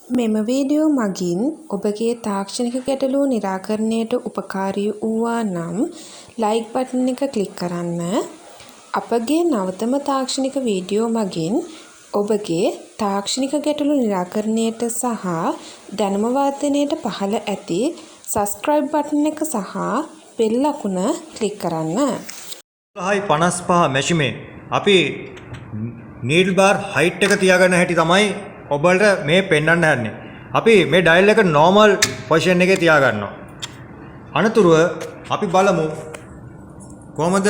මෙම වීඩියෝ මගින් ඔබගේ තාක්ෂණික ගැටලු නිරාකරණයට උපකාරී වූවා නම් ලයික් බටන් එක ක්ලික් කරන්න. අපගේ නවතම තාක්ෂණික වීඩියෝ මගින් ඔබගේ තාක්ෂණික ගැටලු නිරාකරණයට සහ දැනුම වර්ධනයට පහළ ඇති සබ්ස්ක්‍රයිබ් බටන් එක සහ බෙල් ලකුණ ක්ලික් කරන්න. 55 මැෂිමේ අපි නීඩල් බාර් හයිට් එක තියාගන්න හැටි තමයි ඔබට මේ පෙන්වන්න හදන්නේ. අපි මේ ඩයල් එක normal position එකේ තියාගන්නවා. අනතුරුව අපි බලමු කොහොමද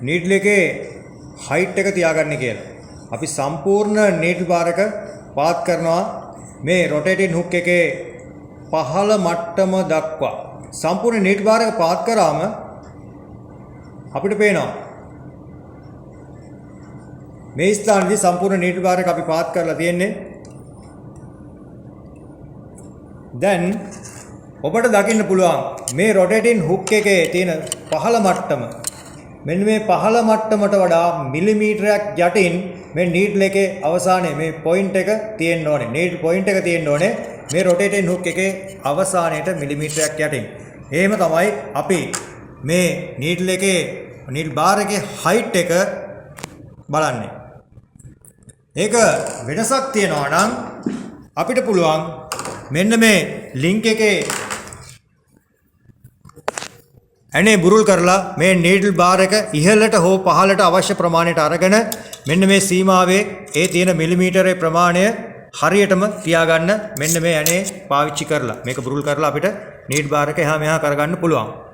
නීඩල් එකේ හයිට් එක තියාගන්නේ කියලා. අපි සම්පූර්ණ නීඩල් බාර් එක පාත් කරනවා මේ rotating hook එකේ පහළ මට්ටම දක්වා. සම්පූර්ණ නීඩල් බාර් එක පාත් කරාම අපිට පේනවා මේ ස්ථානයේදී සම්පූර්ණ නීඩල් බාර් එක අපි පාත් කරලා තියෙන්නේ. දැන් ඔබට දකින්න පුළුවන් මේ rotating hook එකේ තියෙන පහළ මට්ටම මෙන්න මේ පහළ මට්ටමට වඩා මිලිමීටරයක් යටින් මේ නීඩල් එකේ අවසානයේ මේ පොයින්ට් එක තියෙන්න ඕනේ. නීඩල් පොයින්ට් එක තියෙන්න ඕනේ මේ rotating hook එකේ අවසානයේට මිලිමීටරයක් යටින්. එහෙම තමයි අපි මේ නීඩල් එකේ නීඩල් බාර් එකේ හයිට් එක බලන්නේ. ඒක වෙනසක් තියෙනවා නම් අපිට පුළුවන් මෙන්න මේ ලින්ක් එකේ ඇනේ බුරුල් කරලා මේ නීඩල් බාර් එක ඉහළට හෝ පහළට අවශ්‍ය ප්‍රමාණයට අරගෙන මෙන්න මේ සීමාවේ ඒ තියෙන මිලිමීටරේ ප්‍රමාණය හරියටම තියාගන්න මෙන්න මේ ඇනේ පාවිච්චි කරලා මේක බුරුල් කරලා අපිට නීඩල් බාර් එක එහා මෙහා කරගන්න පුළුවන්.